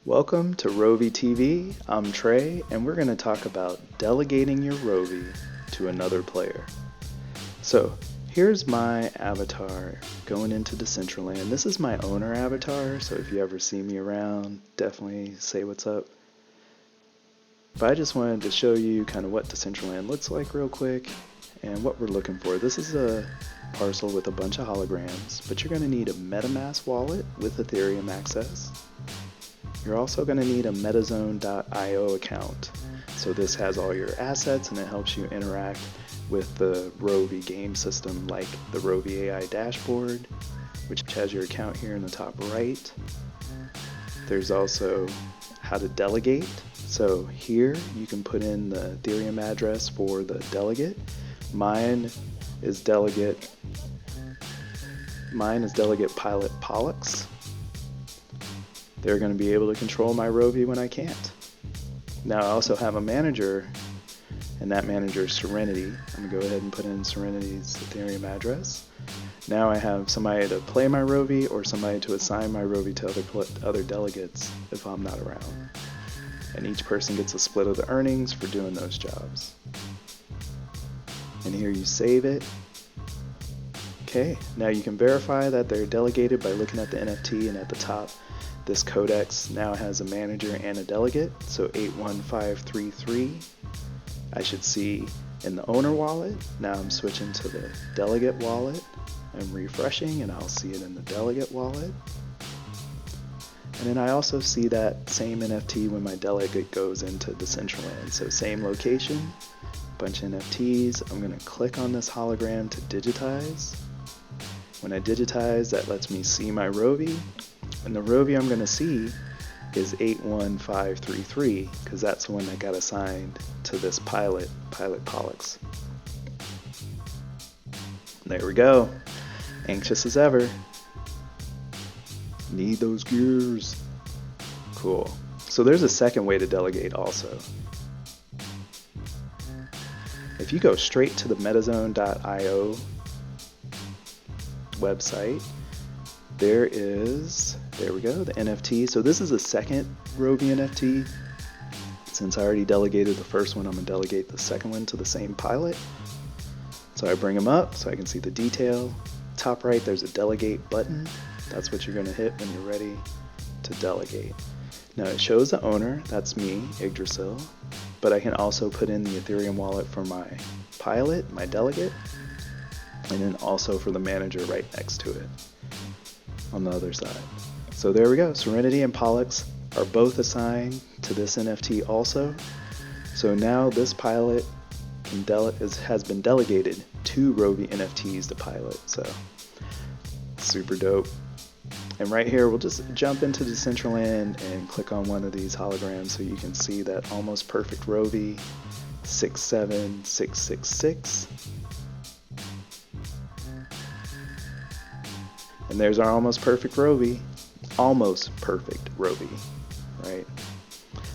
Welcome to Rovi TV. I'm Trey, and we're going to talk about delegating your Rovi to another player. So, here's my avatar going into Decentraland. This is my owner avatar, so if you ever see me around, definitely say what's up. But I just wanted to show you kind of what Decentraland looks like real quick and what we're looking for. This is a parcel with a bunch of holograms, but you're going to need a MetaMask wallet with Ethereum access. You're also going to need a metazone.io account. So this has all your assets and it helps you interact with the Rovi game system, like the Rovi AI dashboard, which has your account here in the top right. There's also how to delegate. So here you can put in the Ethereum address for the delegate. Mine is delegate pilot Pollux. They're going to be able to control my Rovi when I can't. Now I also have a manager, and that manager is Serenity. I'm going to go ahead and put in Serenity's Ethereum address. Now I have somebody to play my Rovi or somebody to assign my Rovi to other delegates if I'm not around. And each person gets a split of the earnings for doing those jobs. And here you save it. Okay, now you can verify that they're delegated by looking at the NFT, and at the top this codex now has a manager and a delegate, so 81533 I should see in the owner wallet. Now I'm switching to the delegate wallet. I'm refreshing and I'll see it in the delegate wallet. And then I also see that same NFT when my delegate goes into Decentraland. So same location, bunch of NFTs. I'm going to click on this hologram to digitize. When I digitize, that lets me see my Rovi. And the Rovi I'm going to see is 81533 because that's the one that got assigned to this pilot Pollux. There we go. Anxious as ever. Need those gears. Cool. So there's a second way to delegate also. If you go straight to the metazone.io website, there we go, the NFT. So this is a second Rovi NFT. Since I already delegated the first one, I'm going to delegate the second one to the same pilot. So I bring them up so I can see the detail. Top right, there's a delegate button. That's what you're going to hit when you're ready to delegate. Now it shows the owner, that's me, Yggdrasil, but I can also put in the Ethereum wallet for my pilot, my delegate, and then also for the manager right next to it on the other side. So there we go. Serenity and Pollux are both assigned to this NFT also. So now this pilot has been delegated to Rovi NFTs to pilot. So super dope. And right here, we'll just jump into Decentraland and click on one of these holograms so you can see that almost perfect Rovi 67666. And there's our almost perfect Rovi. Almost perfect Rovi, right?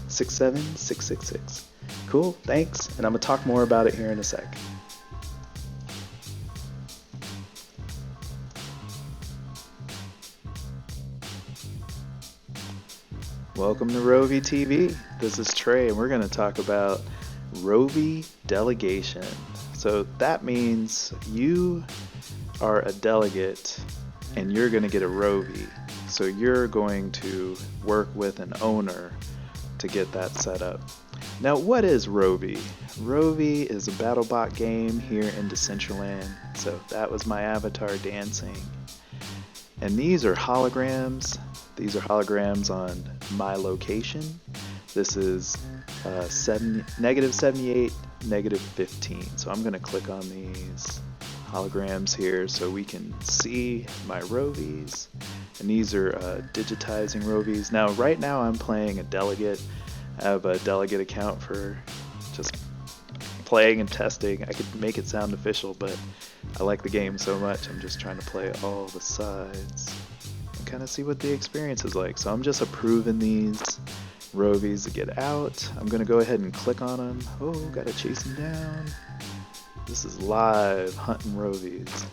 67666. Cool, thanks. And I'm going to talk more about it here in a sec. Welcome to Rovi TV. This is Trey, and we're going to talk about Rovi delegation. So that means you are a delegate and you're going to get a Rovi. So you're going to work with an owner to get that set up. Now, what is Rovi? Rovi is a BattleBot game here in Decentraland. So that was my avatar dancing. And these are holograms. These are holograms on my location. This is -78, -15. So I'm going to click on these holograms here so we can see my Rovis. And these are digitizing Rovis. Now, right now I'm playing a delegate. I have a delegate account for just playing and testing. I could make it sound official, but I like the game so much, I'm just trying to play all the sides and kind of see what the experience is like. So I'm just approving these Rovis to get out. I'm going to go ahead and click on them. Oh, gotta chase them down. This is live hunting Rovis.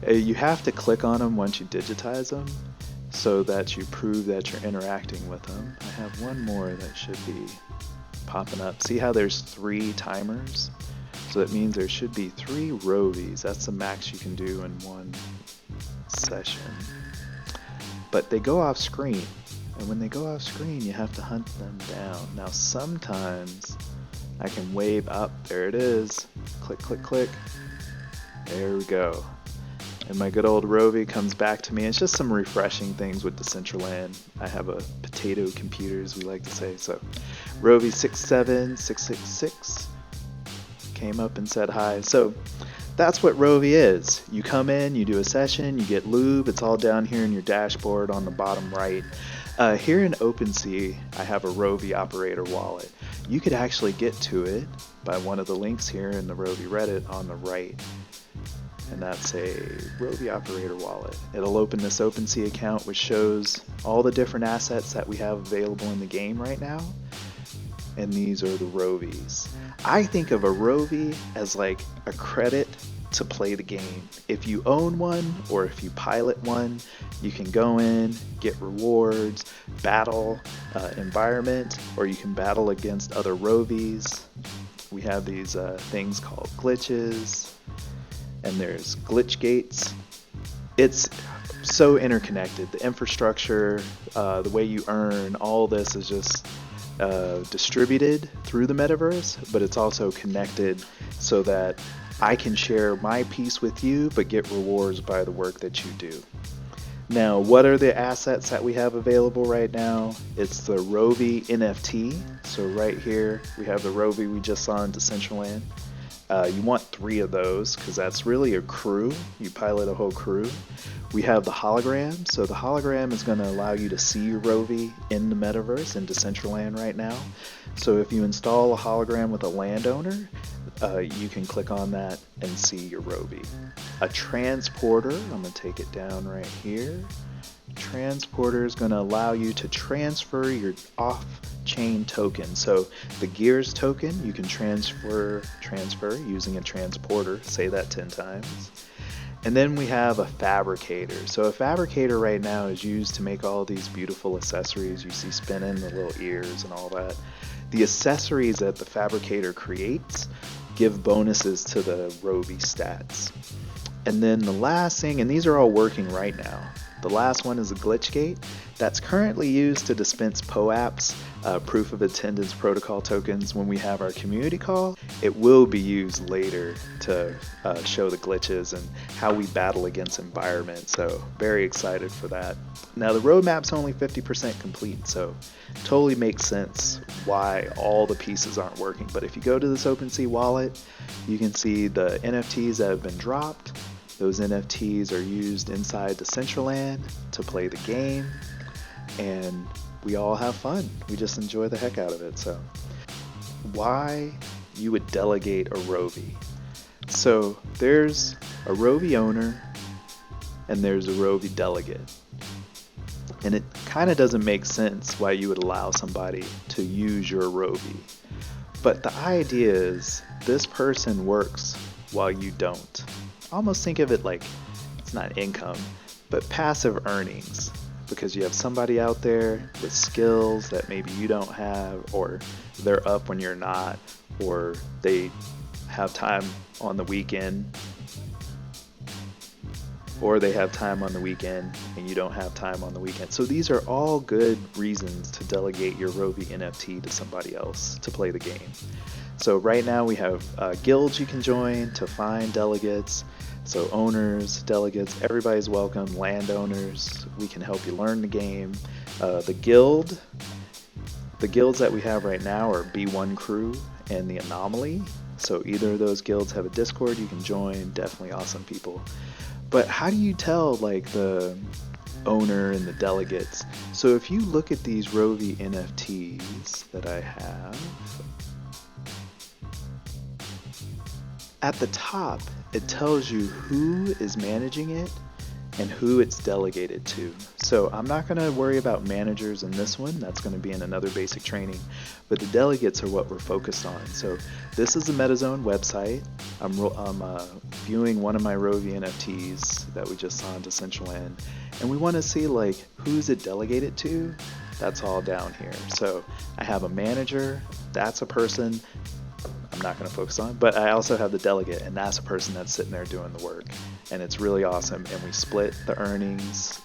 You have to click on them once you digitize them. so that you prove that you're interacting with them. I have one more that should be popping up. See how there's 3 timers? So that means there should be 3 Rovies. That's the max you can do in one session. But they go off screen. And when they go off screen, you have to hunt them down. Now sometimes I can wave up. There it is. Click, click, click. There we go. And my good old Rovi comes back to me. It's just some refreshing things with Decentraland. I have a potato computer, as we like to say. So Rovi 67666 came up and said hi. So that's what Rovi is. You come in, you do a session, you get lube. It's all down here in your dashboard on the bottom right. Here in OpenSea, I have a Rovi operator wallet. You could actually get to it by one of the links here in the Rovi Reddit on the right. And that's a Rovi operator wallet. It'll open this OpenSea account, which shows all the different assets that we have available in the game right now. And these are the Rovies. I think of a Rovi as like a credit to play the game. If you own one or if you pilot one, you can go in, get rewards, battle environment, or you can battle against other Rovies. We have these things called glitches, and there's glitch gates. It's so interconnected. The infrastructure, the way you earn, all this is just distributed through the metaverse, but it's also connected so that I can share my piece with you, but get rewards by the work that you do. Now, what are the assets that we have available right now? It's the Rovi NFT. So right here, we have the Rovi we just saw in Decentraland. You want 3 of those because that's really a crew. You pilot a whole crew. We have the hologram. So the hologram is going to allow you to see your Rovi in the metaverse in Decentraland right now. So if you install a hologram with a landowner, you can click on that and see your Rovi. A transporter, I'm going to take it down right here. Transporter is going to allow you to transfer your off-chain token. So the Gears token you can transfer using a transporter. Say that 10 times. And then we have a fabricator. So a fabricator right now is used to make all these beautiful accessories you see spinning, the little ears and all that. The accessories that the fabricator creates give bonuses to the Rovi stats. And then the last thing, and these are all working right now. The last one is a glitch gate that's currently used to dispense POAPs, proof of attendance protocol tokens, when we have our community call. It will be used later to show the glitches and how we battle against environment. So very excited for that. Now the roadmap's only 50% complete, so totally makes sense why all the pieces aren't working. But if you go to this OpenSea wallet, you can see the NFTs that have been dropped. Those NFTs are used inside Decentraland to play the game, and we all have fun. We just enjoy the heck out of it. So why you would delegate a Rovi? So there's a Rovi owner and there's a Rovi delegate. And it kind of doesn't make sense why you would allow somebody to use your Rovi. But the idea is this person works while you don't. Almost think of it like, it's not income, but passive earnings, because you have somebody out there with skills that maybe you don't have, or they're up when you're not, or they have time on the weekend, or they have time on the weekend and you don't have time on the weekend. So these are all good reasons to delegate your Rovi NFT to somebody else to play the game. So right now we have guilds you can join to find delegates. So owners, delegates, everybody's welcome. Landowners, we can help you learn the game. The guilds that we have right now are B1 Crew and the Anomaly. So either of those guilds have a Discord you can join. Definitely awesome people. But how do you tell like the owner and the delegates? So if you look at these Rovi NFTs that I have, at the top it tells you who is managing it and who it's delegated to. So I'm not going to worry about managers in this one. That's going to be in another basic training. But the delegates are what we're focused on. So this is the MetaZone website. I'm viewing one of my Rovi NFTs that we just saw in Decentraland. And we want to see like who's it delegated to. That's all down here. So I have a manager. That's a person I'm not going to focus on, but I also have the delegate, and that's a person that's sitting there doing the work, and it's really awesome. And we split the earnings.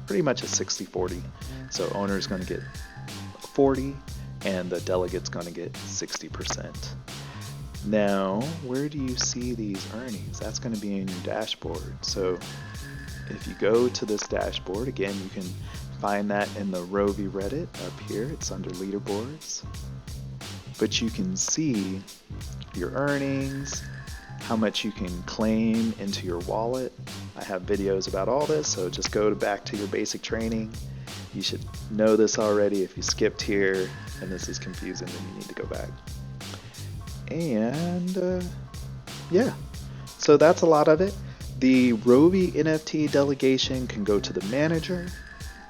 Pretty much a 60-40. So owner is going to get 40, and the delegate's going to get 60%. Now, where do you see these earnings? That's going to be in your dashboard. So if you go to this dashboard, again, you can find that in the Rovi Reddit up here. It's under leaderboards. But you can see your earnings, how much you can claim into your wallet. I have videos about all this, so just go back to your basic training. You should know this already. If you skipped here and this is confusing, then you need to go back. And yeah, so that's a lot of it. The Rovi NFT delegation can go to the manager,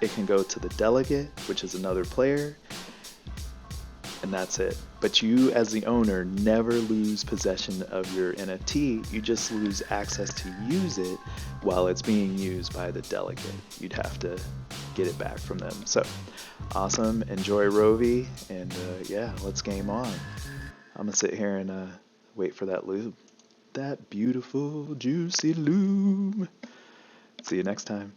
it can go to the delegate, which is another player, and that's it. But you as the owner never lose possession of your NFT, you just lose access to use it while it's being used by the delegate. You'd have to get it back from them. So awesome, enjoy Rovi, and yeah, let's game on. I'm gonna sit here and wait for that lube. That beautiful, juicy lube. See you next time.